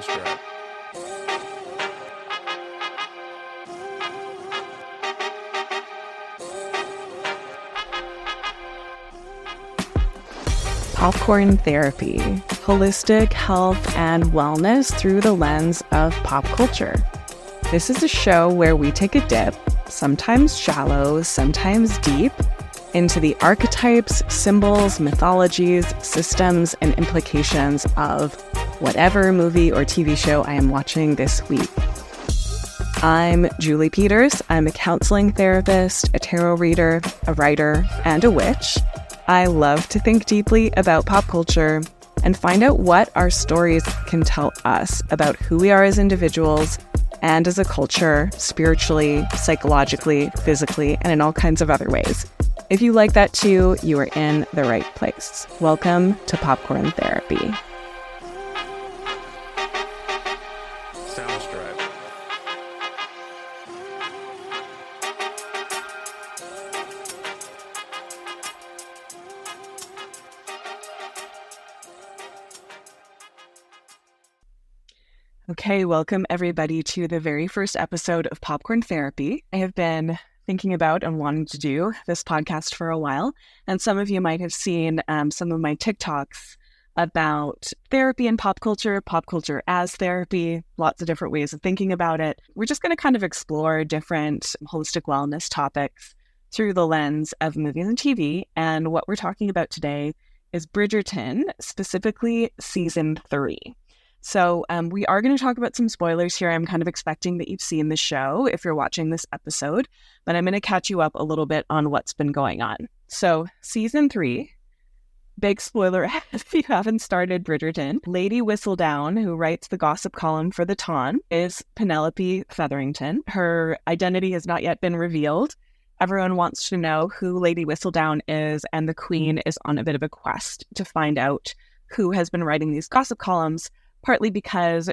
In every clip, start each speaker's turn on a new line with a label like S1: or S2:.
S1: Soundstripe.
S2: Popcorn Therapy, holistic health and wellness through the lens of pop culture. This is a show where we take a dip, sometimes shallow, sometimes deep, into the archetypes, symbols, mythologies, systems, and implications of whatever movie or TV show I am watching this week. I'm Julie Peters. I'm a counseling therapist, a tarot reader, a writer, and a witch. I love to think deeply about pop culture and find out what our stories can tell us about who we are as individuals and as a culture, spiritually, psychologically, physically, and in all kinds of other ways. If you like that too, you are in the right place. Welcome to Popcorn Therapy.
S1: Soundstripe.
S2: Okay, welcome everybody to the very first episode of Popcorn Therapy. I have been thinking about and wanting to do this podcast for a while, and some of you might have seen some of my TikToks about therapy and pop culture as therapy, lots of different ways of thinking about it. We're just going to kind of explore different holistic wellness topics through the lens of movies and TV, and what we're talking about today is Bridgerton, specifically season 3. So we are going to talk about some spoilers here. I'm kind of expecting that you've seen the show if you're watching this episode, but I'm going to catch you up a little bit on what's been going on. So season 3, big spoiler if you haven't started Bridgerton. Lady Whistledown, who writes the gossip column for The Ton, is Penelope Featherington. Her identity has not yet been revealed. Everyone wants to know who Lady Whistledown is, and the Queen is on a bit of a quest to find out who has been writing these gossip columns, partly because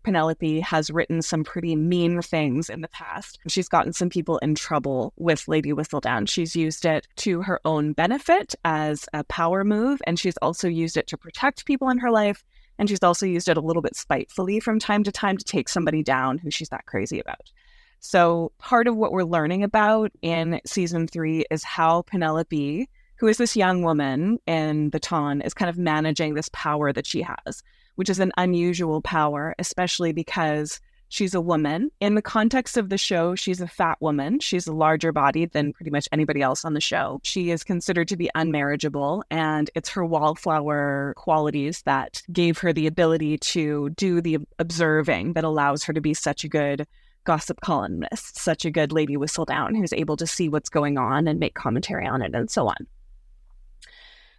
S2: Penelope, has written some pretty mean things in the past. She's gotten some people in trouble with Lady Whistledown. She's used it to her own benefit as a power move, and she's also used it to protect people in her life, and she's also used it a little bit spitefully from time to time to take somebody down who she's not crazy about. So part of what we're learning about in season 3 is how Penelope, who is this young woman in the Ton, is kind of managing this power that she has, which is an unusual power, especially because she's a woman. In the context of the show, she's a fat woman. She's a larger body than pretty much anybody else on the show. She is considered to be unmarriageable, and it's her wallflower qualities that gave her the ability to do the observing that allows her to be such a good gossip columnist, such a good Lady Whistledown who's able to see what's going on and make commentary on it and so on.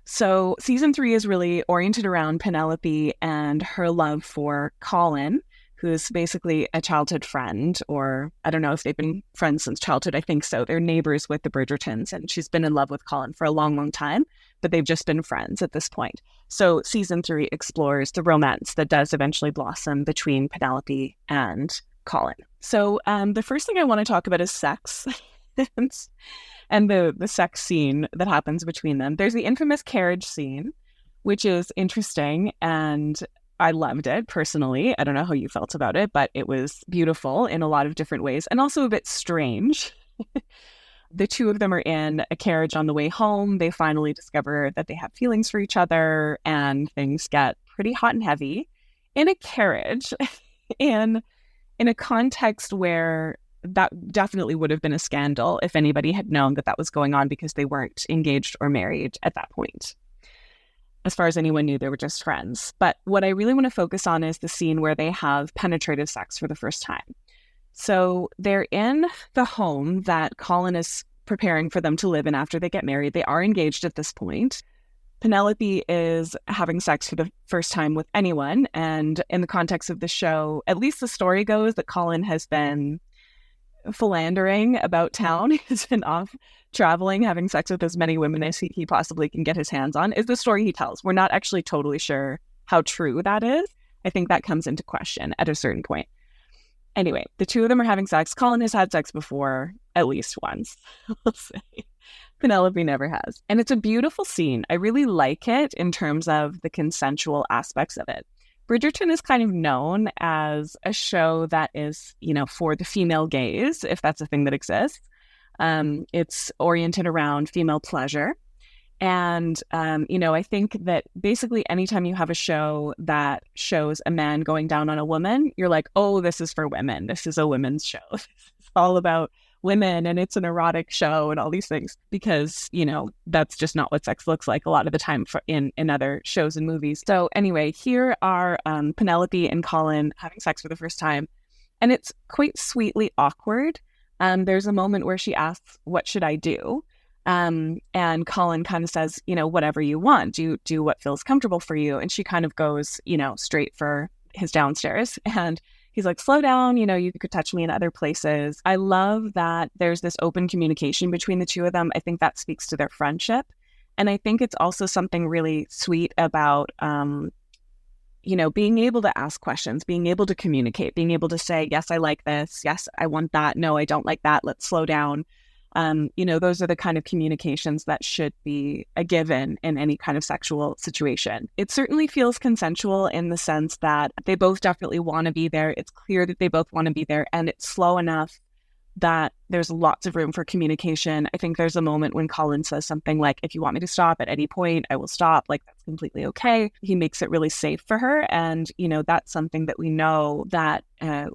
S2: So season 3 is really oriented around Penelope and her love for Colin, who's basically a childhood friend, or I don't know if they've been friends since childhood. I think so. They're neighbors with the Bridgertons, and she's been in love with Colin for a long, long time, but they've just been friends at this point. So season 3 explores the romance that does eventually blossom between Penelope and Colin. So the first thing I want to talk about is sex. And the sex scene that happens between them. There's the infamous carriage scene, which is interesting, and I loved it personally. I don't know how you felt about it, but it was beautiful in a lot of different ways, and also a bit strange. The two of them are in a carriage on the way home. They finally discover that they have feelings for each other, and things get pretty hot and heavy in a carriage, in a context where that definitely would have been a scandal if anybody had known that that was going on, because they weren't engaged or married at that point. As far as anyone knew, they were just friends. But what I really want to focus on is the scene where they have penetrative sex for the first time. So they're in the home that Colin is preparing for them to live in after they get married. They are engaged at this point. Penelope is having sex for the first time with anyone. And in the context of the show, at least the story goes that Colin has been philandering about town. He's been off traveling, having sex with as many women as he possibly can get his hands on, is the story he tells. We're not actually totally sure how true that is. I think that comes into question at a certain point. Anyway, the two of them are having sex. Colin has had sex before, at least once, we'll say. Penelope never has. And it's a beautiful scene. I really like it in terms of the consensual aspects of it. Bridgerton is kind of known as a show that is, for the female gaze, if that's a thing that exists. It's oriented around female pleasure. And, I think that basically anytime you have a show that shows a man going down on a woman, you're like, oh, this is for women. This is a women's show. It's all about women and it's an erotic show and all these things because, that's just not what sex looks like a lot of the time in other shows and movies. So anyway, here are Penelope and Colin having sex for the first time. And it's quite sweetly awkward. There's a moment where she asks, what should I do? And Colin kind of says, whatever you want, do what feels comfortable for you. And she kind of goes, straight for his downstairs. And he's like, slow down, you could touch me in other places. I love that there's this open communication between the two of them. I think that speaks to their friendship. And I think it's also something really sweet about, being able to ask questions, being able to communicate, being able to say, yes, I like this. Yes, I want that. No, I don't like that. Let's slow down. Those are the kind of communications that should be a given in any kind of sexual situation. It certainly feels consensual in the sense that they both definitely want to be there. It's clear that they both want to be there, and it's slow enough that there's lots of room for communication. I think there's a moment when Colin says something like, if you want me to stop at any point, I will stop. Like, that's completely okay. He makes it really safe for her. And, that's something that we know that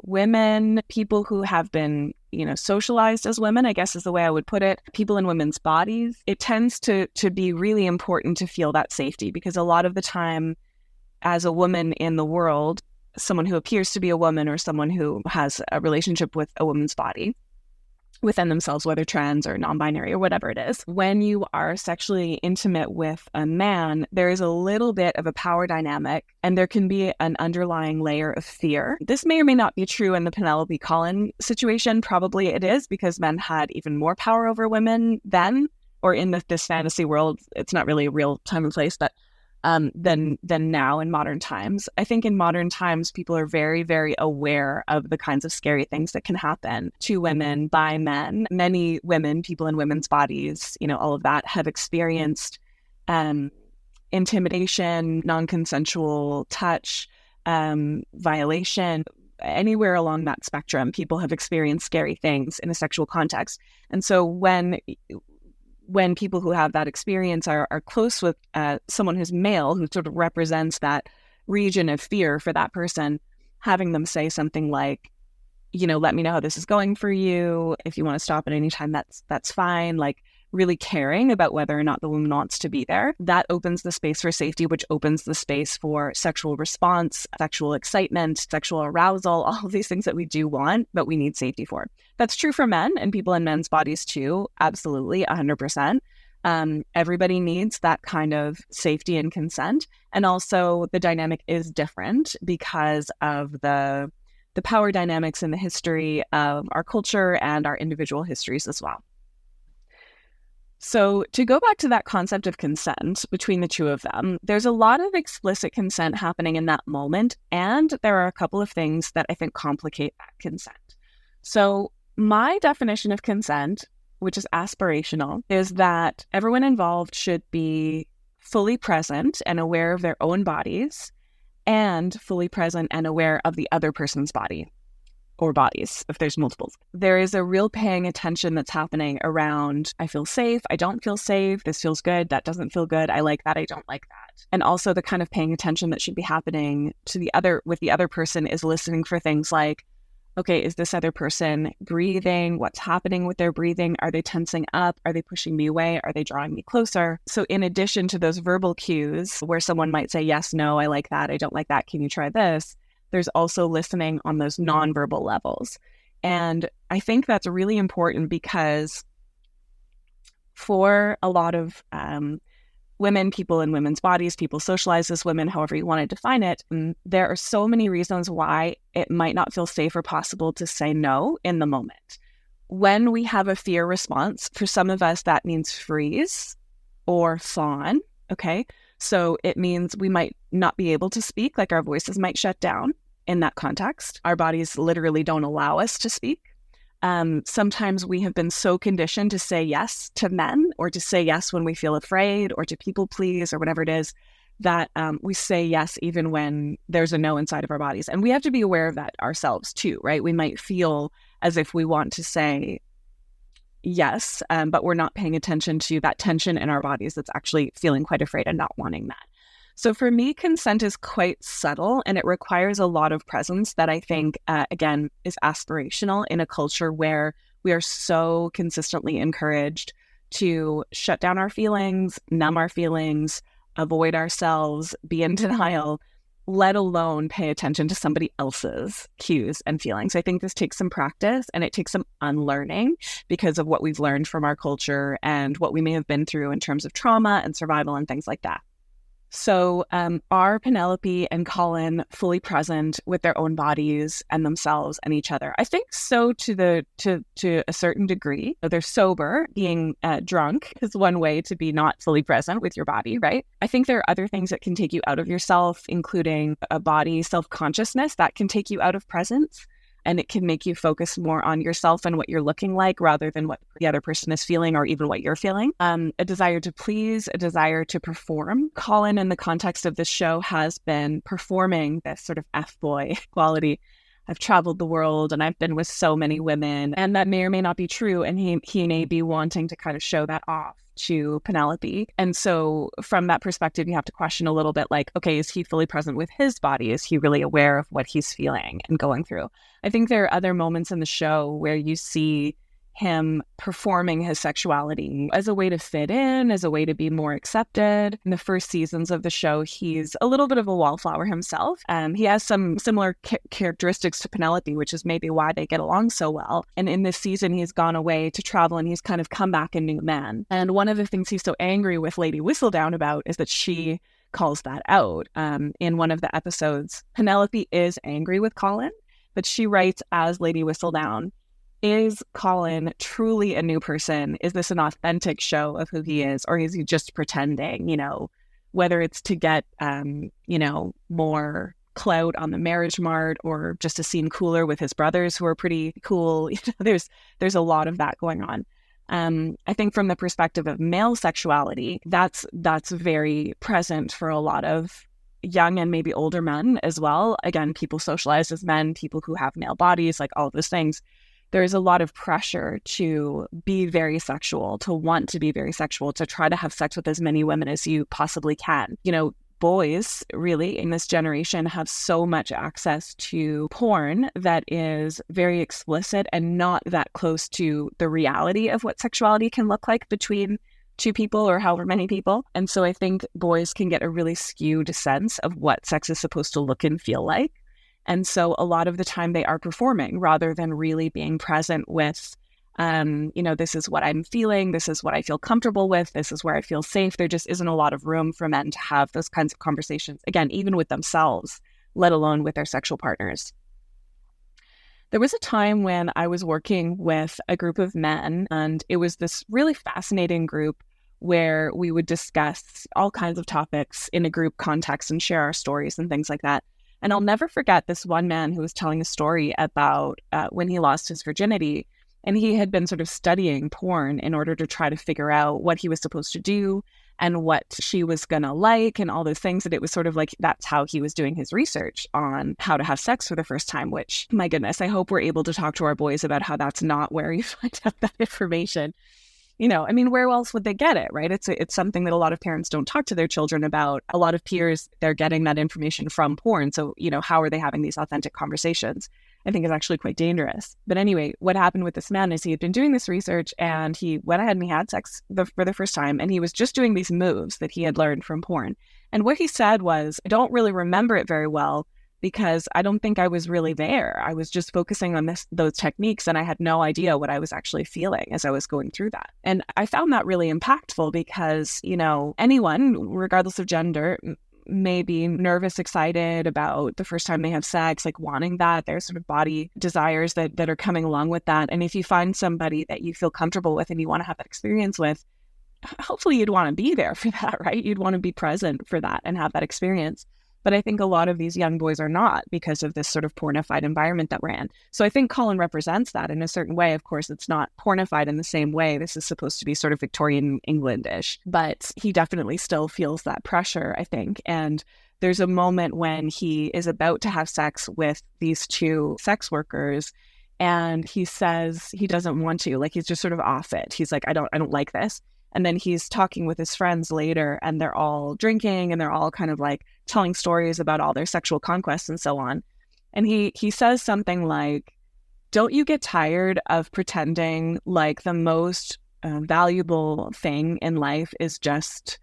S2: women, people who have been, socialized as women, I guess is the way I would put it, people in women's bodies, it tends to be really important to feel that safety because a lot of the time as a woman in the world, someone who appears to be a woman or someone who has a relationship with a woman's body within themselves, whether trans or non-binary or whatever it is, when you are sexually intimate with a man, there is a little bit of a power dynamic and there can be an underlying layer of fear. This may or may not be true in the Penelope Colin situation. Probably it is because men had even more power over women then, or in this fantasy world. It's not really a real time and place, but than now in modern times. I think in modern times, people are very, very aware of the kinds of scary things that can happen to women by men. Many women, people in women's bodies, all of that have experienced intimidation, non-consensual touch, violation. Anywhere along that spectrum, people have experienced scary things in a sexual context. And so when people who have that experience are close with someone who's male, who sort of represents that region of fear for that person, having them say something like, let me know how this is going for you. If you want to stop at any time, that's fine. Like really caring about whether or not the woman wants to be there. That opens the space for safety, which opens the space for sexual response, sexual excitement, sexual arousal, all of these things that we do want, but we need safety for. That's true for men and people in men's bodies too. Absolutely, 100%. Everybody needs that kind of safety and consent. And also the dynamic is different because of the power dynamics in the history of our culture and our individual histories as well. So to go back to that concept of consent between the two of them, there's a lot of explicit consent happening in that moment. And there are a couple of things that I think complicate that consent. So my definition of consent, which is aspirational, is that everyone involved should be fully present and aware of their own bodies and fully present and aware of the other person's body. Or bodies, if there's multiples. There is a real paying attention that's happening around, I feel safe, I don't feel safe, this feels good, that doesn't feel good, I like that, I don't like that. And also the kind of paying attention that should be happening to with the other person is listening for things like, okay, is this other person breathing? What's happening with their breathing? Are they tensing up? Are they pushing me away? Are they drawing me closer? So in addition to those verbal cues where someone might say, yes, no, I like that, I don't like that, can you try this? There's also listening on those nonverbal levels. And I think that's really important because for a lot of women, people in women's bodies, people socialized as women, however you want to define it, there are so many reasons why it might not feel safe or possible to say no in the moment. When we have a fear response, for some of us, that means freeze or fawn, okay? So it means we might not be able to speak, like our voices might shut down in that context. Our bodies literally don't allow us to speak. Sometimes we have been so conditioned to say yes to men or to say yes when we feel afraid or to people please or whatever it is that we say yes even when there's a no inside of our bodies. And we have to be aware of that ourselves too, right? We might feel as if we want to say yes, but we're not paying attention to that tension in our bodies that's actually feeling quite afraid and not wanting that. So for me, consent is quite subtle, and it requires a lot of presence that I think, again, is aspirational in a culture where we are so consistently encouraged to shut down our feelings, numb our feelings, avoid ourselves, be in denial, let alone pay attention to somebody else's cues and feelings. I think this takes some practice, and it takes some unlearning because of what we've learned from our culture and what we may have been through in terms of trauma and survival and things like that. So are Penelope and Colin fully present with their own bodies and themselves and each other? I think so to a certain degree. They're sober. Being drunk is one way to be not fully present with your body, right? I think there are other things that can take you out of yourself, including a body self-consciousness that can take you out of presence. And it can make you focus more on yourself and what you're looking like rather than what the other person is feeling or even what you're feeling. A desire to please, a desire to perform. Colin, in the context of this show, has been performing this sort of F-boy quality. I've traveled the world and I've been with so many women, and that may or may not be true. And he may be wanting to kind of show that off to Penelope. And so from that perspective, you have to question a little bit like, okay, is he fully present with his body? Is he really aware of what he's feeling and going through? I think there are other moments in the show where you see him performing his sexuality as a way to fit in, as a way to be more accepted. In the first seasons of the show, he's a little bit of a wallflower himself. He has some similar characteristics to Penelope, which is maybe why they get along so well. And in this season, he's gone away to travel and he's kind of come back a new man. And one of the things he's so angry with Lady Whistledown about is that she calls that out. In one of the episodes, Penelope is angry with Colin, but she writes as Lady Whistledown, is Colin truly a new person? Is this an authentic show of who he is? Or is he just pretending, whether it's to get, more clout on the marriage mart or just to seem cooler with his brothers who are pretty cool. There's a lot of that going on. I think from the perspective of male sexuality, that's very present for a lot of young and maybe older men as well. Again, people socialized as men, people who have male bodies, like all of those things. There's a lot of pressure to be very sexual, to want to be very sexual, to try to have sex with as many women as you possibly can. Boys really in this generation have so much access to porn that is very explicit and not that close to the reality of what sexuality can look like between two people or however many people. And so I think boys can get a really skewed sense of what sex is supposed to look and feel like. And so a lot of the time they are performing rather than really being present with, this is what I'm feeling. This is what I feel comfortable with. This is where I feel safe. There just isn't a lot of room for men to have those kinds of conversations, again, even with themselves, let alone with their sexual partners. There was a time when I was working with a group of men, and it was this really fascinating group where we would discuss all kinds of topics in a group context and share our stories and things like that. And I'll never forget this one man who was telling a story about when he lost his virginity, and he had been sort of studying porn in order to try to figure out what he was supposed to do and what she was going to like and all those things. And it was sort of like that's how he was doing his research on how to have sex for the first time, which, my goodness, I hope we're able to talk to our boys about how that's not where you find out that information. Where else would they get it, right? It's something that a lot of parents don't talk to their children about. A lot of peers, they're getting that information from porn. So, how are they having these authentic conversations? I think is actually quite dangerous. But anyway, what happened with this man is he had been doing this research and he went ahead and he had sex for the first time. And he was just doing these moves that he had learned from porn. And what he said was, I don't really remember it very well, because I don't think I was really there. I was just focusing on those techniques and I had no idea what I was actually feeling as I was going through that. And I found that really impactful because, anyone, regardless of gender, may be nervous, excited about the first time they have sex, like wanting that. There's sort of body desires that are coming along with that. And if you find somebody that you feel comfortable with and you want to have that experience with, hopefully you'd want to be there for that, right? You'd want to be present for that and have that experience. But I think a lot of these young boys are not because of this sort of pornified environment that we're in. So I think Colin represents that in a certain way. Of course, it's not pornified in the same way. This is supposed to be sort of Victorian England-ish, but he definitely still feels that pressure, I think. And there's a moment when he is about to have sex with these two sex workers, and he says he doesn't want to, like he's just sort of off it. He's like, I don't like this. And then he's talking with his friends later, and they're all drinking and they're all kind of like telling stories about all their sexual conquests and so on. And he says something like, don't you get tired of pretending like the most valuable thing in life is just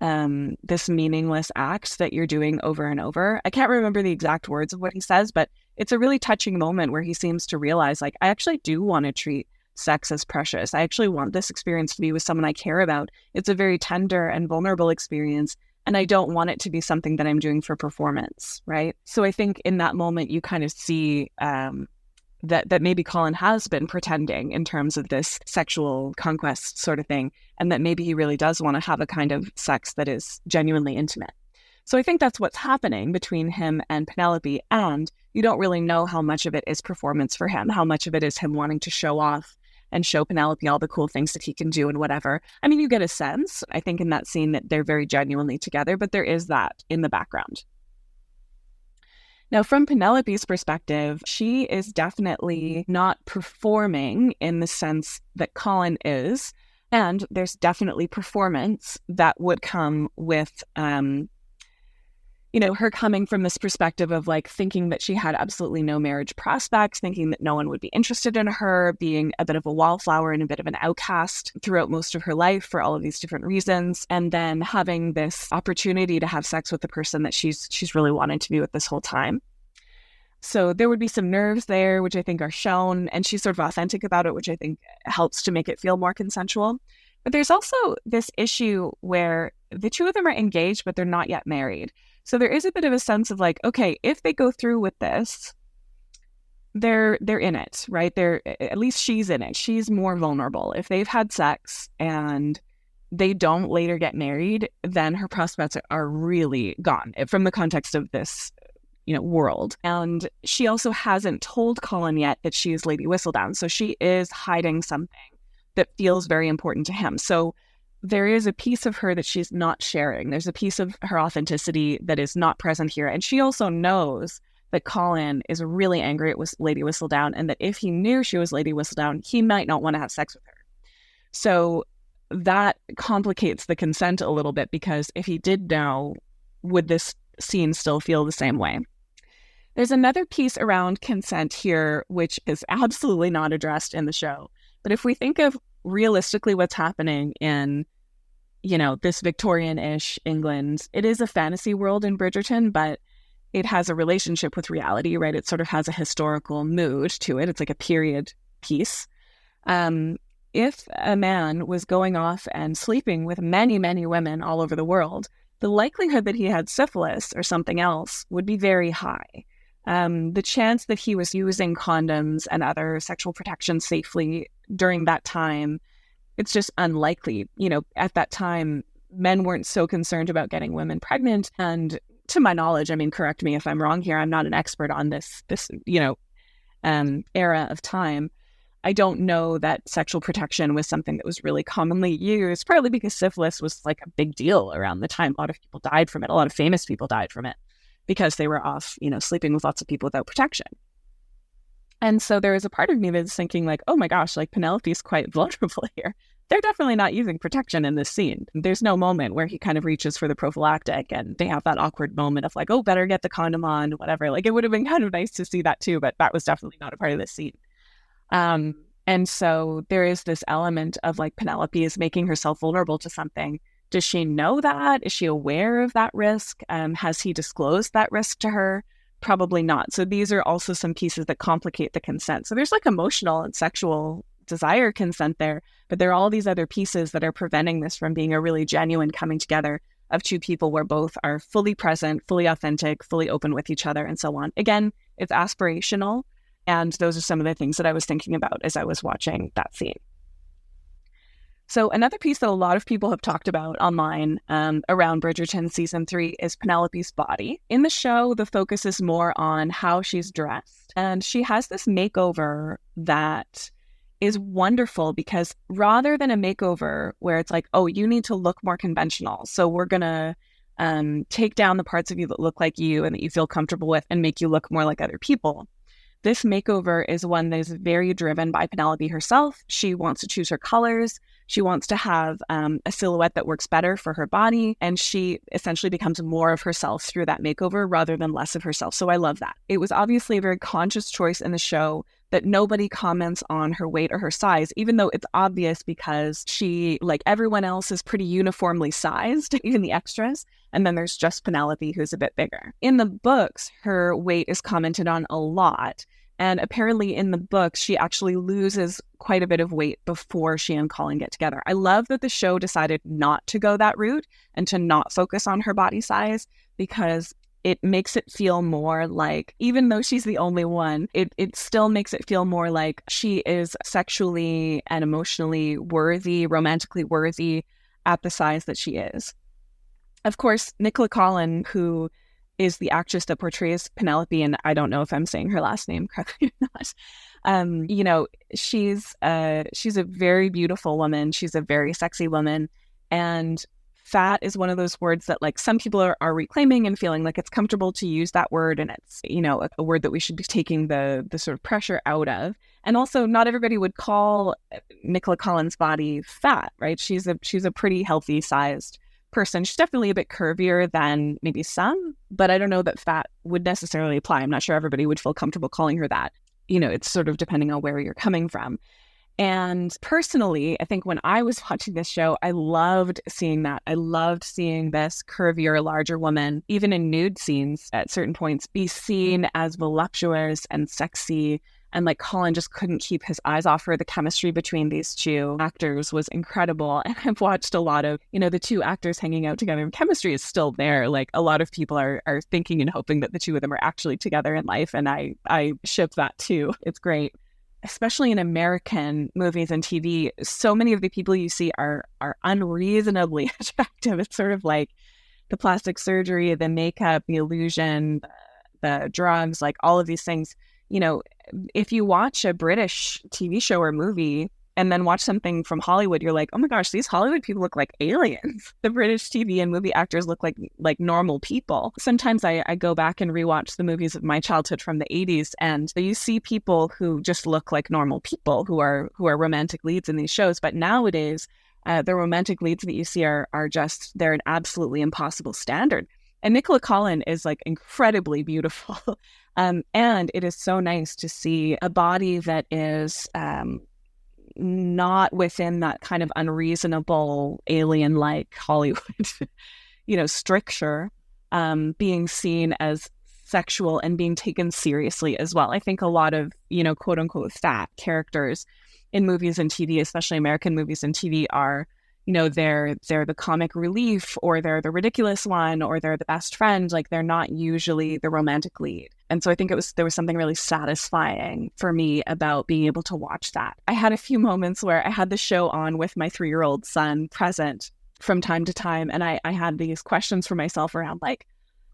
S2: this meaningless act that you're doing over and over? I can't remember the exact words of what he says, but it's a really touching moment where he seems to realize, like, I actually do want to treat sex as precious. I actually want this experience to be with someone I care about. It's a very tender and vulnerable experience, and I don't want it to be something that I'm doing for performance, right? So I think in that moment, you kind of see that maybe Colin has been pretending in terms of this sexual conquest sort of thing, and that maybe he really does want to have a kind of sex that is genuinely intimate. So I think that's what's happening between him and Penelope, and you don't really know how much of it is performance for him, how much of it is him wanting to show off and show Penelope all the cool things that he can do and whatever. I mean, you get a sense, I think, in that scene that they're very genuinely together, but there is that in the background. Now, from Penelope's perspective, she is definitely not performing in the sense that Colin is. And there's definitely performance that would come with, her coming from this perspective of like thinking that she had absolutely no marriage prospects, thinking that no one would be interested in her, being a bit of a wallflower and a bit of an outcast throughout most of her life for all of these different reasons. And then having this opportunity to have sex with the person that she's really wanted to be with this whole time. So there would be some nerves there, which I think are shown, and she's sort of authentic about it, which I think helps to make it feel more consensual. But there's also this issue where the two of them are engaged, but they're not yet married. So there is a bit of a sense of like, okay, if they go through with this, they're in it, right? At least she's in it. She's more vulnerable. If they've had sex and they don't later get married, then her prospects are really gone from the context of this world. And she also hasn't told Colin yet that she is Lady Whistledown. So she is hiding something that feels very important to him. So there is a piece of her that she's not sharing. There's a piece of her authenticity that is not present here. And she also knows that Colin is really angry at Lady Whistledown, and that if he knew she was Lady Whistledown, he might not want to have sex with her. So that complicates the consent a little bit, because if he did know, would this scene still feel the same way? There's another piece around consent here, which is absolutely not addressed in the show. But if we think of realistically what's happening in, this Victorian-ish England, it is a fantasy world in Bridgerton, but it has a relationship with reality, right? It sort of has a historical mood to it. It's like a period piece. If a man was going off and sleeping with many, many women all over the world, the likelihood that he had syphilis or something else would be very high. The chance that he was using condoms and other sexual protection safely during that time, it's just unlikely. At that time, men weren't so concerned about getting women pregnant. And to my knowledge, I mean, correct me if I'm wrong here, I'm not an expert on this era of time. I don't know that sexual protection was something that was really commonly used, partly because syphilis was like a big deal around the time. A lot of people died from it. A lot of famous people died from it because they were off, sleeping with lots of people without protection. And so there is a part of me that's thinking like, oh my gosh, like Penelope's quite vulnerable here. They're definitely not using protection in this scene. There's no moment where he kind of reaches for the prophylactic and they have that awkward moment of like, oh, better get the condom on, whatever. Like, it would have been kind of nice to see that too, but that was definitely not a part of this scene. And so there is this element of like Penelope is making herself vulnerable to something. Does she know that? Is she aware of that risk? Has he disclosed that risk to her? Probably not. So these are also some pieces that complicate the consent. So there's like emotional and sexual desire consent there, but there are all these other pieces that are preventing this from being a really genuine coming together of two people where both are fully present, fully authentic, fully open with each other, and so on. Again, it's aspirational. And those are some of the things that I was thinking about as I was watching that scene. So another piece that a lot of people have talked about online around Bridgerton season 3 is Penelope's body. In the show, the focus is more on how she's dressed. And she has this makeover that is wonderful because rather than a makeover where it's like, oh, you need to look more conventional, so we're going to take down the parts of you that look like you and that you feel comfortable with and make you look more like other people. This makeover is one that is very driven by Penelope herself. She wants to choose her colors. She wants to have a silhouette that works better for her body. And she essentially becomes more of herself through that makeover rather than less of herself. So I love that. It was obviously a very conscious choice in the show that nobody comments on her weight or her size, even though it's obvious because she, like everyone else, is pretty uniformly sized, even the extras. And then there's just Penelope, who's a bit bigger. In the books, her weight is commented on a lot. And apparently in the books, she actually loses quite a bit of weight before she and Colin get together. I love that the show decided not to go that route and to not focus on her body size, because it makes it feel more like, even though she's the only one, it still makes it feel more like she is sexually and emotionally worthy, romantically worthy at the size that she is. Of course, Nicola Collin, who is the actress that portrays Penelope, and I don't know if I'm saying her last name correctly or not. She's a very beautiful woman. She's a very sexy woman, and fat is one of those words that like some people are reclaiming and feeling like it's comfortable to use that word, and it's a word that we should be taking the sort of pressure out of. And also, not everybody would call Nicola Collin's body fat, right? She's a pretty healthy sized person. She's definitely a bit curvier than maybe some, but I don't know that fat would necessarily apply. I'm not sure everybody would feel comfortable calling her that. It's sort of depending on where you're coming from. And personally, I think when I was watching this show, I loved seeing that. I loved seeing this curvier, larger woman, even in nude scenes at certain points, be seen as voluptuous and sexy. And like Colin just couldn't keep his eyes off her. The chemistry between these two actors was incredible. And I've watched a lot of, the two actors hanging out together. Chemistry is still there. Like a lot of people are thinking and hoping that the two of them are actually together in life. And I ship that too. It's great. Especially in American movies and TV, so many of the people you see are unreasonably attractive. It's sort of like the plastic surgery, the makeup, the illusion, the drugs, like all of these things. If you watch a British TV show or movie and then watch something from Hollywood, you're like, oh my gosh, these Hollywood people look like aliens. The British TV and movie actors look like normal people. Sometimes I go back and rewatch the movies of my childhood from the 80s, and you see people who just look like normal people who are romantic leads in these shows. But nowadays, the romantic leads that you see are just, they're an absolutely impossible standard. And Nicola Collin is like incredibly beautiful. And it is so nice to see a body that is not within that kind of unreasonable alien-like Hollywood, stricture, being seen as sexual and being taken seriously as well. I think a lot of, quote unquote fat characters in movies and TV, especially American movies and TV, are, they're the comic relief, or they're the ridiculous one, or they're the best friend. Like they're not usually the romantic lead. And so I think there was something really satisfying for me about being able to watch that. I had a few moments where I had the show on with my 3-year-old son present from time to time. And I had these questions for myself around like,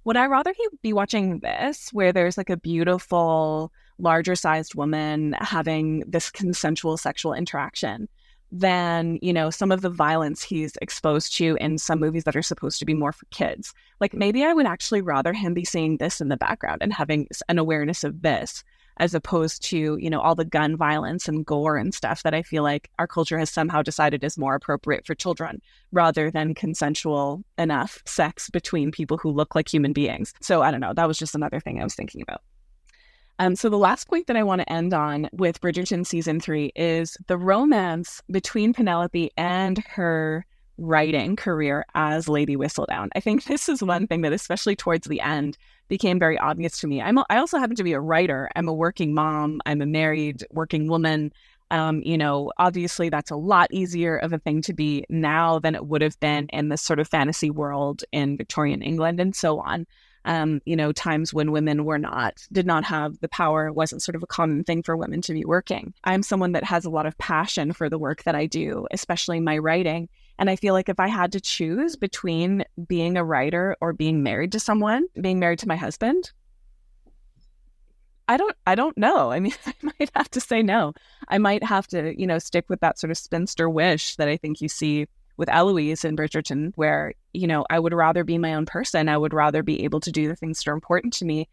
S2: would I rather he be watching this where there's like a beautiful, larger sized woman having this consensual sexual interaction than, some of the violence he's exposed to in some movies that are supposed to be more for kids? Like maybe I would actually rather him be seeing this in the background and having an awareness of this, as opposed to, all the gun violence and gore and stuff that I feel like our culture has somehow decided is more appropriate for children, rather than consensual enough sex between people who look like human beings. So I don't know, that was just another thing I was thinking about. So the last point that I want to end on with Bridgerton season 3 is the romance between Penelope and her writing career as Lady Whistledown. I think this is one thing that, especially towards the end, became very obvious to me. I also happen to be a writer. I'm a working mom. I'm a married working woman. Obviously that's a lot easier of a thing to be now than it would have been in this sort of fantasy world in Victorian England and so on. times when women did not have the power. It wasn't sort of a common thing for women to be working. I'm someone that has a lot of passion for the work that I do, especially my writing. And I feel like if I had to choose between being a writer or being married to someone, being married to my husband, I don't know. I mean, I might have to say no. I might have to, stick with that sort of spinster wish that I think you see with Eloise in Bridgerton, where, I would rather be my own person. I would rather be able to do the things that are important to me.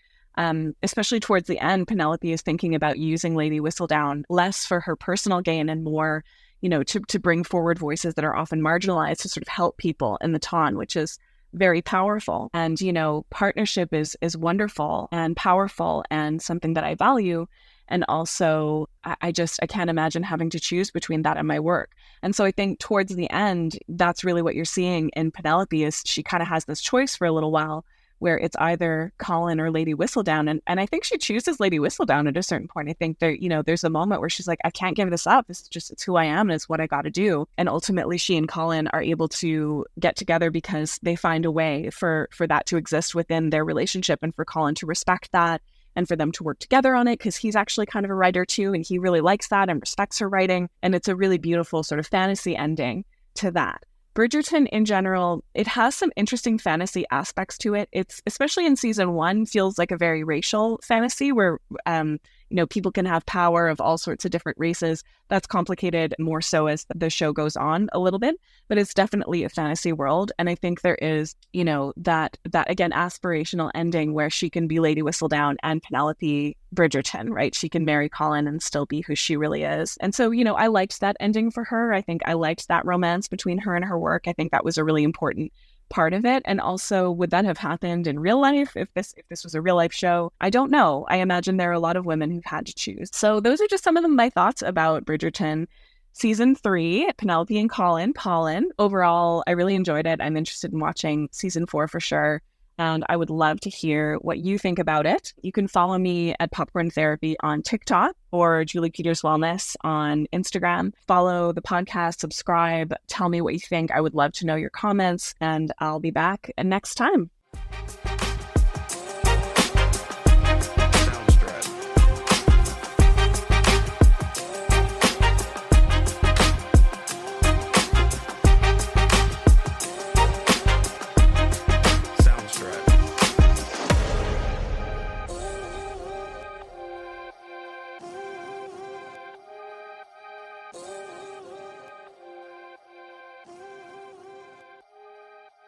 S2: Especially towards the end, Penelope is thinking about using Lady Whistledown less for her personal gain and more, to bring forward voices that are often marginalized, to sort of help people in the town, which is very powerful. And, partnership is wonderful and powerful and something that I value. And also, I can't imagine having to choose between that and my work. And so I think towards the end, that's really what you're seeing in Penelope, is she kind of has this choice for a little while where it's either Colin or Lady Whistledown. And I think she chooses Lady Whistledown at a certain point. I think there's a moment where she's like, I can't give this up. It's who I am and it's what I got to do. And ultimately she and Colin are able to get together because they find a way for that to exist within their relationship, and for Colin to respect that and for them to work together on it, because he's actually kind of a writer too. And he really likes that and respects her writing. And it's a really beautiful sort of fantasy ending to that. Bridgerton in general, it has some interesting fantasy aspects to it. It's, especially in season 1, feels like a very racial fantasy where, people can have power of all sorts of different races. That's complicated more so as the show goes on a little bit, but it's definitely a fantasy world. And I think there is, that again, aspirational ending where she can be Lady Whistledown and Penelope Bridgerton, right? She can marry Colin and still be who she really is. And so, I liked that ending for her. I think I liked that romance between her and her work. I think that was a really important part of it. And also, would that have happened in real life if this was a real life show? I don't know. I imagine there are a lot of women who've had to choose. So those are just some of my thoughts about Bridgerton. Season 3, Penelope and Colin. Overall, I really enjoyed it. I'm interested in watching season 4 for sure. And I would love to hear what you think about it. You can follow me at Popcorn Therapy on TikTok or Julie Peters Wellness on Instagram. Follow the podcast, subscribe, tell me what you think. I would love to know your comments, and I'll be back next time.